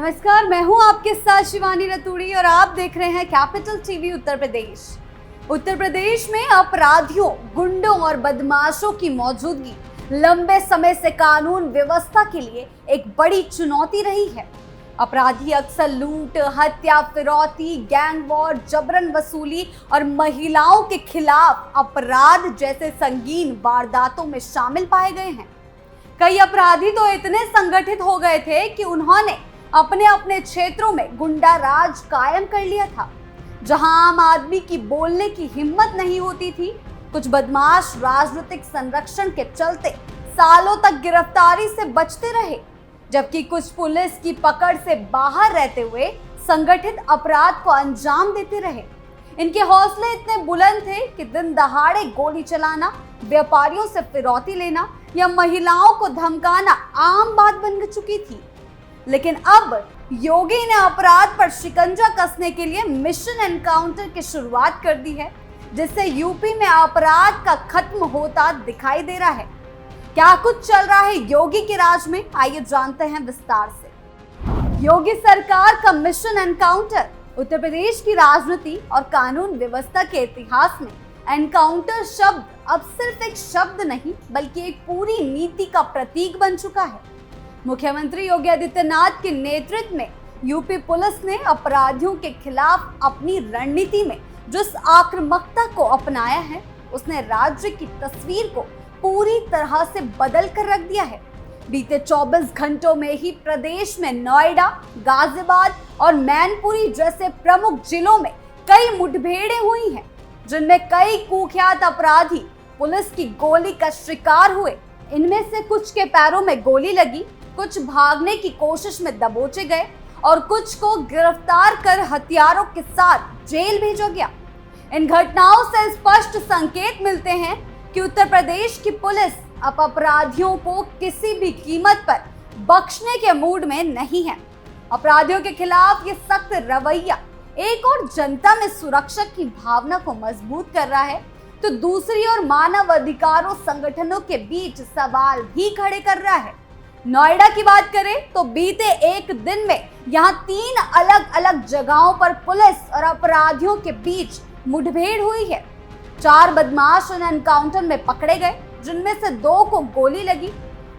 नमस्कार, मैं हूं आपके साथ शिवानी रतूड़ी और आप देख रहे हैं कैपिटल टीवी उत्तर प्रदेश। उत्तर प्रदेश में अपराधियों, गुंडों और बदमाशों की मौजूदगी लंबे समय से कानून व्यवस्था के लिए एक बड़ी चुनौती रही है। अपराधी अक्सर लूट, हत्या, फिरौती, गैंग वॉर, जबरन वसूली और महिलाओं के खिलाफ अपराध जैसे संगीन वारदातों में शामिल पाए गए हैं। कई अपराधी तो इतने संगठित हो गए थे कि उन्होंने अपने अपने क्षेत्रों में गुंडा राज कायम कर लिया था, जहां आम आदमी की बोलने की हिम्मत नहीं होती थी। कुछ बदमाश राजनीतिक संरक्षण के चलते सालों तक गिरफ्तारी से बचते रहे, जबकि कुछ पुलिस की पकड़ से बाहर रहते हुए संगठित अपराध को अंजाम देते रहे। इनके हौसले इतने बुलंद थे कि दिन दहाड़े गोली चलाना, व्यापारियों से फिरौती लेना या महिलाओं को धमकाना आम बात बन चुकी थी। लेकिन अब योगी ने अपराध पर शिकंजा कसने के लिए मिशन एनकाउंटर की शुरुआत कर दी है, जिससे यूपी में अपराध का खत्म होता दिखाई दे रहा है। क्या कुछ चल रहा है योगी के राज में, आइए जानते हैं विस्तार से। योगी सरकार का मिशन एनकाउंटर। उत्तर प्रदेश की राजनीति और कानून व्यवस्था के इतिहास में एनकाउंटर शब्द अब सिर्फ एक शब्द नहीं, बल्कि एक पूरी नीति का प्रतीक बन चुका है। मुख्यमंत्री योगी आदित्यनाथ के नेतृत्व में यूपी पुलिस ने अपराधियों के खिलाफ अपनी रणनीति में जिस आक्रामकता को अपनाया है, उसने राज्य की तस्वीर को पूरी तरह से बदल कर रख दिया है। बीते 24 घंटों में ही प्रदेश में नोएडा, गाजियाबाद और मैनपुरी जैसे प्रमुख जिलों में कई मुठभेड़ें हुई हैं, जिनमें कई कुख्यात अपराधी पुलिस की गोली का शिकार हुए। इनमें से कुछ के पैरों में गोली लगी, कुछ भागने की कोशिश में दबोचे गए और कुछ को गिरफ्तार कर हथियारों के साथ जेल भेजा गया। इन घटनाओं से स्पष्ट संकेत मिलते हैं कि उत्तर प्रदेश की पुलिस अब अपराधियों को किसी भी कीमत पर बख्शने के मूड में नहीं है। अपराधियों के खिलाफ ये सख्त रवैया एक और जनता में सुरक्षा की भावना को मजबूत कर रहा है, तो दूसरी ओर मानव अधिकारों संगठनों के बीच सवाल भी खड़े कर रहा है। नोएडा की बात करें तो बीते एक दिन में यहाँ 3 अलग अलग जगहों पर पुलिस और अपराधियों के बीच मुठभेड़ हुई है। 4 बदमाश एनकाउंटर में पकड़े गए, जिनमें से 2 को गोली लगी।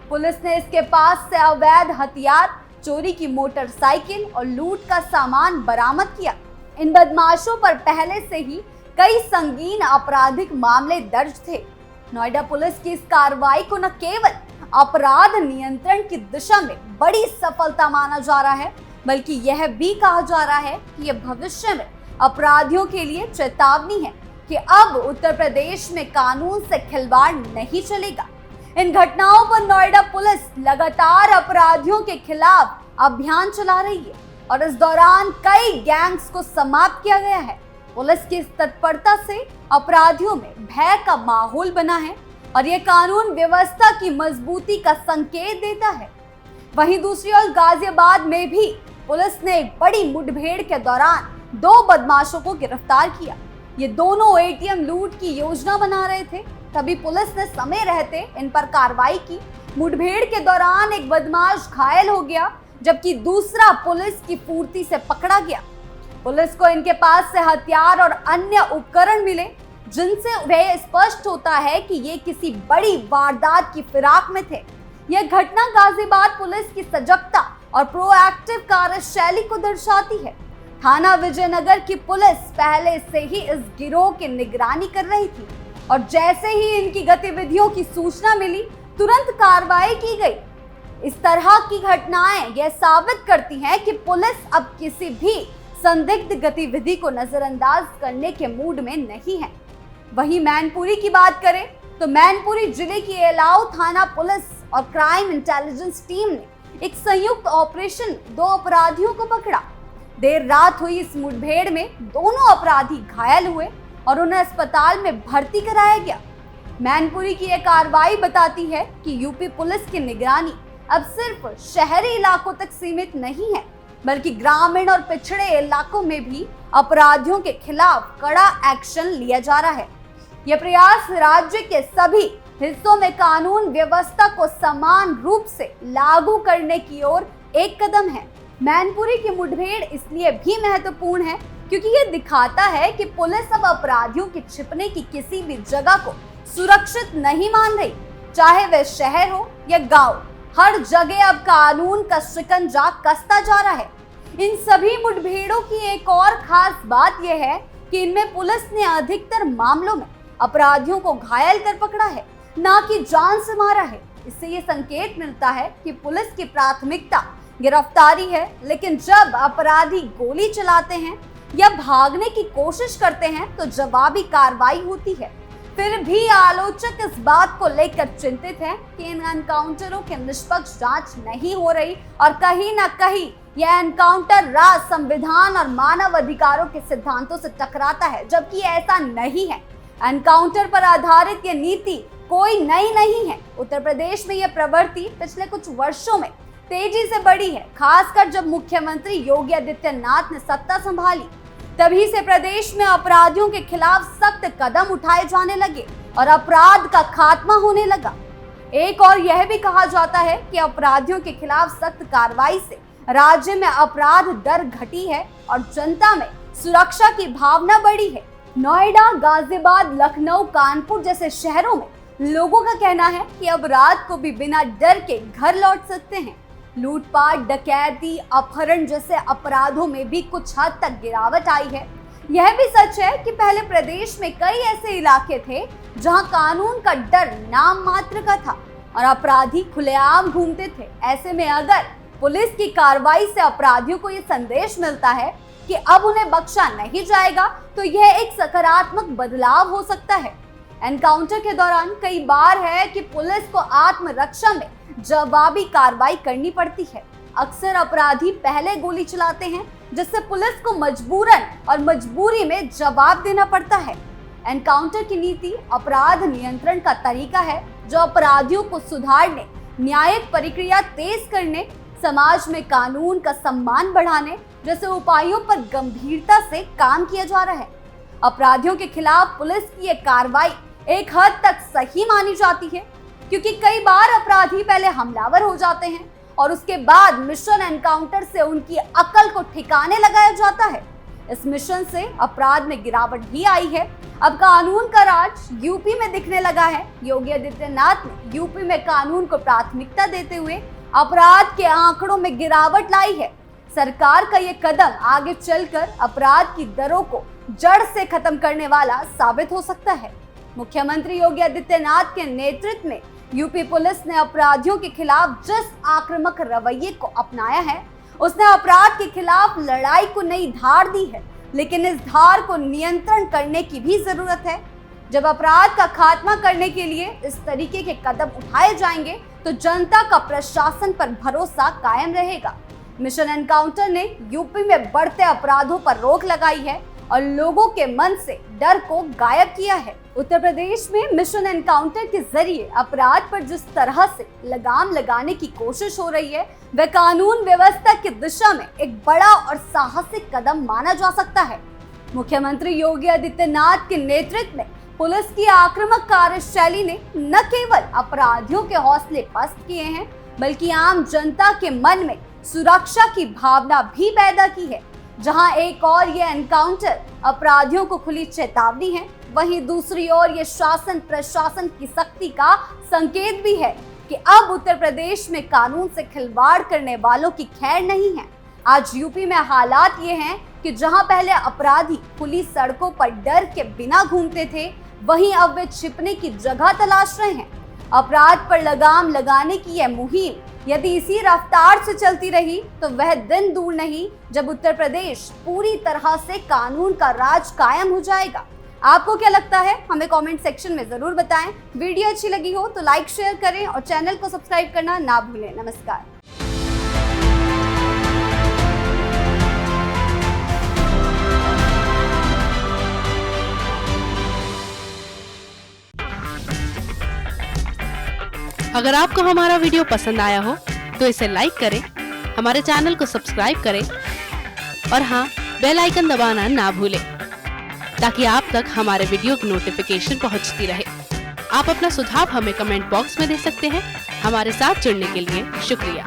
पुलिस ने इसके पास से अवैध हथियार, चोरी की मोटरसाइकिल और लूट का सामान बरामद किया। इन बदमाशों पर पहले से ही कई संगीन आपराधिक मामले दर्ज थे। नोएडा पुलिस की इस कार्रवाई को न केवल अपराध नियंत्रण की दिशा में बड़ी सफलता माना जा रहा है, बल्कि यह भी कहा जा रहा है कि यह भविष्य में अपराधियों के लिए चेतावनी है कि अब उत्तर प्रदेश में कानून से खिलवाड़ नहीं चलेगा। इन घटनाओं पर नोएडा पुलिस लगातार अपराधियों के खिलाफ अभियान चला रही है और इस दौरान कई गैंग्स को समाप्त किया गया है। पुलिस की इस तत्परता से अपराधियों में भय का माहौल बना है और ये कानून व्यवस्था की मजबूती का संकेत देता है। वहीं दूसरी ओर गाजियाबाद में भी पुलिस ने एक बड़ी मुठभेड़ के दौरान 2 बदमाशों को गिरफ्तार किया। ये दोनों एटीएम लूट की योजना बना रहे थे, तभी पुलिस ने समय रहते इन पर कार्रवाई की। मुठभेड़ के दौरान एक बदमाश घायल हो गया, जबकि दूसरा पुलिस की फुर्ती से पकड़ा गया। पुलिस को इनके पास से हथियार और अन्य उपकरण मिले, जिनसे वह स्पष्ट होता है कि ये किसी बड़ी वारदात की फिराक में थे। यह घटना गाजियाबाद पुलिस की सजगता और प्रोएक्टिव कार्यशैली को दर्शाती है। थाना विजयनगर की पुलिस पहले से ही इस गिरोह की निगरानी कर रही थी और जैसे ही इनकी गतिविधियों की सूचना मिली, तुरंत कार्रवाई की गई। इस तरह की घटनाएं यह साबित करती हैं कि पुलिस अब किसी भी संदिग्ध गतिविधि को नजरअंदाज करने के मूड में नहीं है। वहीं मैनपुरी की बात करें तो मैनपुरी जिले की एलाऊ थाना पुलिस और क्राइम इंटेलिजेंस टीम ने एक संयुक्त ऑपरेशन 2 अपराधियों को पकड़ा। देर रात हुई इस मुठभेड़ में दोनों अपराधी घायल हुए और उन्हें अस्पताल में भर्ती कराया गया। मैनपुरी की यह कार्रवाई बताती है कि यूपी पुलिस की निगरानी अब सिर्फ शहरी इलाकों तक सीमित नहीं है, बल्कि ग्रामीण और पिछड़े इलाकों में भी अपराधियों के खिलाफ कड़ा एक्शन लिया जा रहा है। यह प्रयास राज्य के सभी हिस्सों में कानून व्यवस्था को समान रूप से लागू करने की ओर एक कदम है। मैनपुरी की मुठभेड़ इसलिए भी महत्वपूर्ण है क्योंकि ये दिखाता है कि पुलिस अब अपराधियों के छिपने की किसी भी जगह को सुरक्षित नहीं मान रही, चाहे वह शहर हो या गांव। हर जगह अब कानून का शिकंजा कसता जा रहा है। इन सभी मुठभेड़ों की एक और खास बात यह है कि इनमें पुलिस ने अधिकतर मामलों में अपराधियों को घायल कर पकड़ा है, ना कि जान से मारा है। इससे ये संकेत मिलता है कि पुलिस की प्राथमिकता गिरफ्तारी है, लेकिन जब अपराधी गोली चलाते हैं या भागने की कोशिश करते हैं तो जवाबी कार्रवाई होती है। फिर भी आलोचक इस बात को लेकर चिंतित हैं कि इन एनकाउंटरों की निष्पक्ष जांच नहीं हो रही और कहीं न कहीं यह एनकाउंटर राज, संविधान और मानव अधिकारों के सिद्धांतों से टकराता है, जबकि ऐसा नहीं है। एनकाउंटर पर आधारित यह नीति कोई नई नहीं है। उत्तर प्रदेश में यह प्रवृत्ति पिछले कुछ वर्षों में तेजी से बढ़ी है, खासकर जब मुख्यमंत्री योगी आदित्यनाथ ने सत्ता संभाली। तभी से प्रदेश में अपराधियों के खिलाफ सख्त कदम उठाए जाने लगे और अपराध का खात्मा होने लगा। एक और यह भी कहा जाता है कि अपराधियों के खिलाफ सख्त कार्रवाई से राज्य में अपराध दर घटी है और जनता में सुरक्षा की भावना बढ़ी है। नोएडा, गाजियाबाद, लखनऊ, कानपुर जैसे शहरों में लोगों का कहना है कि अब रात को भी बिना डर के घर लौट सकते हैं। लूटपाट, डकैती, अपहरण जैसे अपराधों में भी कुछ हद तक गिरावट आई है। यह भी सच है कि पहले प्रदेश में कई ऐसे इलाके थे जहां कानून का डर नाम मात्र का था और अपराधी खुलेआम घूमते थे। ऐसे में अगर पुलिस की कार्रवाई से अपराधियों को यह संदेश मिलता है कि अब उन्हें बख्शा नहीं जाएगा, तो यह एक सकारात्मक बदलाव हो सकता है। एनकाउंटर के दौरान कई बार है कि पुलिस को आत्मरक्षा में जवाबी कार्रवाई करनी पड़ती है। अक्सर अपराधी पहले गोली चलाते हैं, जिससे पुलिस को मजबूरन और मजबूरी में जवाब देना पड़ता है। एनकाउंटर की नीति अपराध नियंत्रण का तरीका है जो अपराधियों को सुधारने, न्यायिक प्रक्रिया तेज करने, समाज में कानून का सम्मान बढ़ाने जैसे उपायों पर गंभीरता से काम किया जा रहा है। अपराधियों के खिलाफ पुलिस की यह कार्रवाई एक हद तक सही मानी जाती है, क्योंकि कई बार अपराधी पहले हमलावर हो जाते हैं और उसके बाद मिशन एनकाउंटर से उनकी अकल को ठिकाने लगाया जाता है। इस मिशन से अपराध में गिरावट भी आई है। अब कानून का राज यूपी में दिखने लगा है। योगी आदित्यनाथ ने यूपी में कानून को प्राथमिकता देते हुए अपराध के आंकड़ों में गिरावट लाई है। सरकार का ये कदम आगे चलकर अपराध की दरों को जड़ से खत्म करने वाला साबित हो सकता है। मुख्यमंत्री योगी आदित्यनाथ के नेतृत्व में यूपी पुलिस ने अपराधियों के खिलाफ जिस आक्रामक रवैये को अपनाया है, उसने अपराध के खिलाफ लड़ाई को नई धार दी है, लेकिन इस धार को नियंत्रण करने की भी जरूरत है। जब अपराध का खात्मा करने के लिए इस तरीके के कदम उठाए जाएंगे तो जनता का प्रशासन पर भरोसा कायम रहेगा। मिशन एनकाउंटर ने यूपी में बढ़ते अपराधों पर रोक लगाई है और लोगों के मन से डर को गायब किया है। उत्तर प्रदेश में मिशन एनकाउंटर के जरिए अपराध पर जिस तरह से लगाम लगाने की कोशिश हो रही है, वह कानून व्यवस्था की दिशा में एक बड़ा और साहसिक कदम माना जा सकता है। मुख्यमंत्री योगी आदित्यनाथ के नेतृत्व में पुलिस की आक्रामक कार्यशैली ने न केवल अपराधियों के हौसले पस्त किए हैं, बल्कि आम जनता के मन में सुरक्षा की भावना भी पैदा की है। जहां एक और ये एनकाउंटर अपराधियों को खुली चेतावनी है, वहीं दूसरी ओर ये शासन प्रशासन की सख्ती का संकेत भी है कि अब उत्तर प्रदेश में कानून से खिलवाड़ करने वालों की खैर नहीं है। आज यूपी में हालात ये हैं कि जहां पहले अपराधी खुली सड़कों पर डर के बिना घूमते थे, वहीं अब वे छिपने की जगह तलाश रहे हैं। अपराध पर लगाम लगाने की यह मुहिम यदि इसी रफ्तार से चलती रही तो वह दिन दूर नहीं जब उत्तर प्रदेश पूरी तरह से कानून का राज कायम हो जाएगा। आपको क्या लगता है, हमें कमेंट सेक्शन में जरूर बताएं। वीडियो अच्छी लगी हो तो लाइक शेयर करें और चैनल को सब्सक्राइब करना ना भूलें। नमस्कार। अगर आपको हमारा वीडियो पसंद आया हो तो इसे लाइक करें, हमारे चैनल को सब्सक्राइब करें और हाँ, बेल आइकन दबाना ना भूलें ताकि आप तक हमारे वीडियो की नोटिफिकेशन पहुंचती रहे। आप अपना सुझाव हमें कमेंट बॉक्स में दे सकते हैं। हमारे साथ जुड़ने के लिए शुक्रिया।